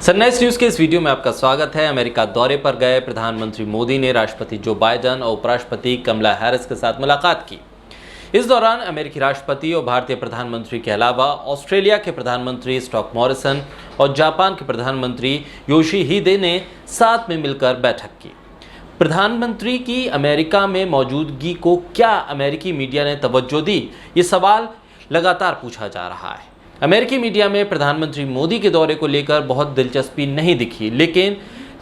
Sunrise news के इस video में आपका स्वागत है। अमेरिका दौरे पर गए प्रधानमंत्री मोदी ने राष्ट्रपति जो बाइडेन और उपराष्ट्रपति कमला हैरिस के साथ मुलाकात की। इस दौरान अमेरिकी राष्ट्रपति और भारतीय प्रधानमंत्री के अलावा ऑस्ट्रेलिया के प्रधानमंत्री स्कॉट मॉरिसन और जापान के प्रधानमंत्री योशिहिदे ने साथ में मिलकर बैठक की। प्रधानमंत्री की अमेरिका में मौजूदगी को क्या अमेरिकी मीडिया ने तवज्जो दी, ये सवाल लगातार पूछा जा रहा है। अमेरिकी मीडिया में प्रधानमंत्री मोदी के दौरे को लेकर बहुत दिलचस्पी नहीं दिखी, लेकिन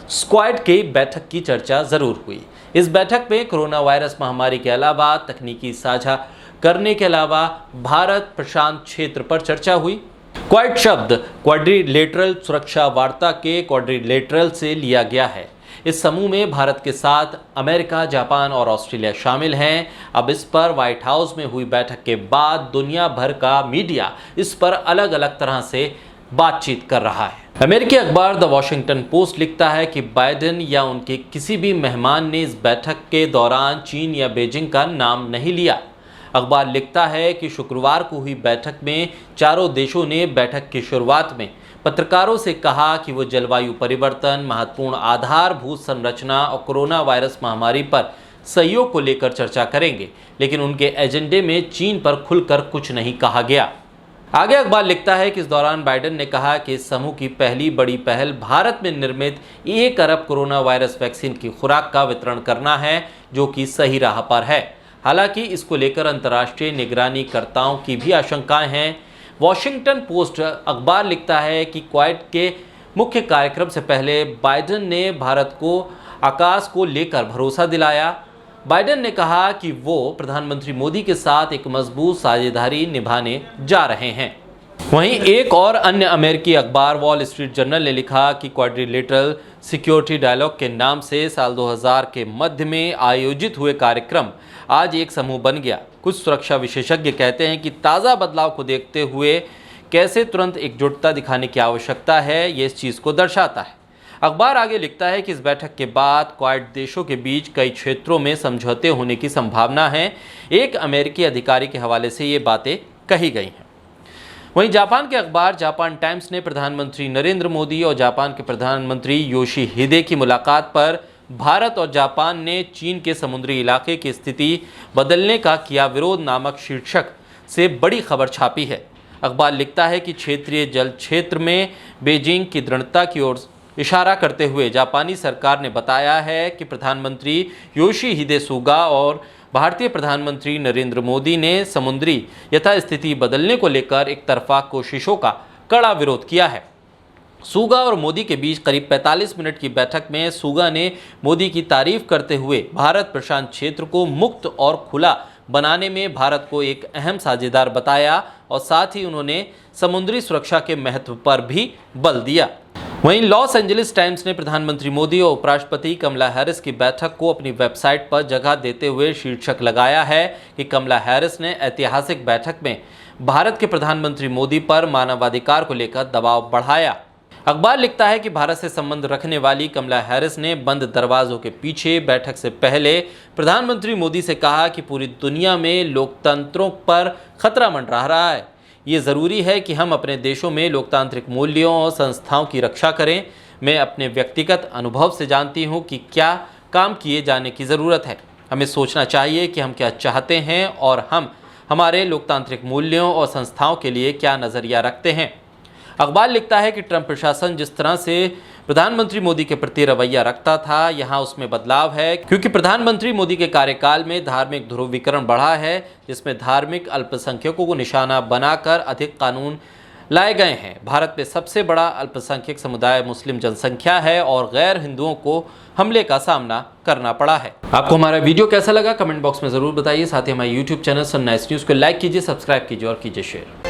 स्क्वाड की बैठक की चर्चा जरूर हुई। इस बैठक में कोरोना वायरस महामारी के अलावा तकनीकी साझा करने के अलावा भारत प्रशांत क्षेत्र पर चर्चा हुई। क्वाड शब्द क्वाड्रिलेटरल सुरक्षा वार्ता के क्वाड्रिलेटरल से लिया गया है। इस समूह में भारत के साथ अमेरिका, जापान और ऑस्ट्रेलिया शामिल हैं। अब इस पर व्हाइट हाउस में हुई बैठक के बाद दुनिया भर का मीडिया इस पर अलग अलग तरह से बातचीत कर रहा है। अमेरिकी अखबार द वॉशिंगटन पोस्ट लिखता है कि बाइडेन या उनके किसी भी मेहमान ने इस बैठक के दौरान चीन या बीजिंग का नाम नहीं लिया। अखबार लिखता है कि शुक्रवार को हुई बैठक में चारों देशों ने बैठक की शुरुआत में पत्रकारों से कहा कि वो जलवायु परिवर्तन, महत्वपूर्ण आधारभूत संरचना और कोरोना वायरस महामारी पर सहयोग को लेकर चर्चा करेंगे, लेकिन उनके एजेंडे में चीन पर खुलकर कुछ नहीं कहा गया। आगे अखबार लिखता है कि इस दौरान बाइडेन ने कहा कि इस समूह की पहली बड़ी पहल भारत में निर्मित 1 अरब कोरोना वायरस वैक्सीन की खुराक का वितरण करना है, जो कि सही राह पर है। हालांकि इसको लेकर अंतर्राष्ट्रीय निगरानीकर्ताओं की भी आशंकाएं हैं। वॉशिंगटन पोस्ट अखबार लिखता है कि क्वाड के मुख्य कार्यक्रम से पहले बाइडेन ने भारत को आकाश को लेकर भरोसा दिलाया। बाइडेन ने कहा कि वो प्रधानमंत्री मोदी के साथ एक मजबूत साझेदारी निभाने जा रहे हैं। वहीं एक और अन्य अमेरिकी अखबार वॉल स्ट्रीट जर्नल ने लिखा कि क्वाड्रिलेटरल सिक्योरिटी डायलॉग के नाम से साल 2000 के मध्य में आयोजित हुए कार्यक्रम आज एक समूह बन गया। कुछ सुरक्षा विशेषज्ञ कहते हैं कि ताज़ा बदलाव को देखते हुए कैसे तुरंत एकजुटता दिखाने की आवश्यकता है, ये इस चीज़ को दर्शाता है। अखबार आगे लिखता है कि इस बैठक के बाद क्वाड देशों के बीच कई क्षेत्रों में समझौते होने की संभावना है। एक अमेरिकी अधिकारी के हवाले से ये बातें कही गई हैं। वहीं जापान के अखबार जापान टाइम्स ने प्रधानमंत्री नरेंद्र मोदी और जापान के प्रधानमंत्री योशिहिदे की मुलाकात पर भारत और जापान ने चीन के समुद्री इलाके की स्थिति बदलने का किया विरोध नामक शीर्षक से बड़ी खबर छापी है। अखबार लिखता है कि क्षेत्रीय जल क्षेत्र में बीजिंग की दृढ़ता की ओर इशारा करते हुए जापानी सरकार ने बताया है कि प्रधानमंत्री योशिहिदे सुगा और भारतीय प्रधानमंत्री नरेंद्र मोदी ने समुद्री यथास्थिति बदलने को लेकर एक तरफा कोशिशों का कड़ा विरोध किया है। सुगा और मोदी के बीच करीब 45 मिनट की बैठक में सुगा ने मोदी की तारीफ करते हुए भारत प्रशांत क्षेत्र को मुक्त और खुला बनाने में भारत को एक अहम साझेदार बताया और साथ ही उन्होंने समुद्री सुरक्षा के महत्व पर भी बल दिया। वहीं लॉस एंजलिस टाइम्स ने प्रधानमंत्री मोदी और उपराष्ट्रपति कमला हैरिस की बैठक को अपनी वेबसाइट पर जगह देते हुए शीर्षक लगाया है कि कमला हैरिस ने ऐतिहासिक बैठक में भारत के प्रधानमंत्री मोदी पर मानवाधिकार को लेकर दबाव बढ़ाया। अखबार लिखता है कि भारत से संबंध रखने वाली कमला हैरिस ने बंद दरवाजों के पीछे बैठक से पहले प्रधानमंत्री मोदी से कहा कि पूरी दुनिया में लोकतंत्रों पर खतरा मंडरा रहा है। ये ज़रूरी है कि हम अपने देशों में लोकतांत्रिक मूल्यों और संस्थाओं की रक्षा करें। मैं अपने व्यक्तिगत अनुभव से जानती हूँ कि क्या काम किए जाने की ज़रूरत है। हमें सोचना चाहिए कि हम क्या चाहते हैं और हम हमारे लोकतांत्रिक मूल्यों और संस्थाओं के लिए क्या नज़रिया रखते हैं। अखबार लिखता है कि ट्रंप प्रशासन जिस तरह से प्रधानमंत्री मोदी के प्रति रवैया रखता था, यहाँ उसमें बदलाव है, क्योंकि प्रधानमंत्री मोदी के कार्यकाल में धार्मिक ध्रुवीकरण बढ़ा है, जिसमें धार्मिक अल्पसंख्यकों को निशाना बनाकर अधिक कानून लाए गए हैं। भारत में सबसे बड़ा अल्पसंख्यक समुदाय मुस्लिम जनसंख्या है और गैर हिंदुओं को हमले का सामना करना पड़ा है। आपको हमारा वीडियो कैसा लगा कमेंट बॉक्स में ज़रूर बताइए। साथ ही हमारे यूट्यूब चैनल सनराइज न्यूज़ को लाइक कीजिए, सब्सक्राइब कीजिए और कीजिए शेयर।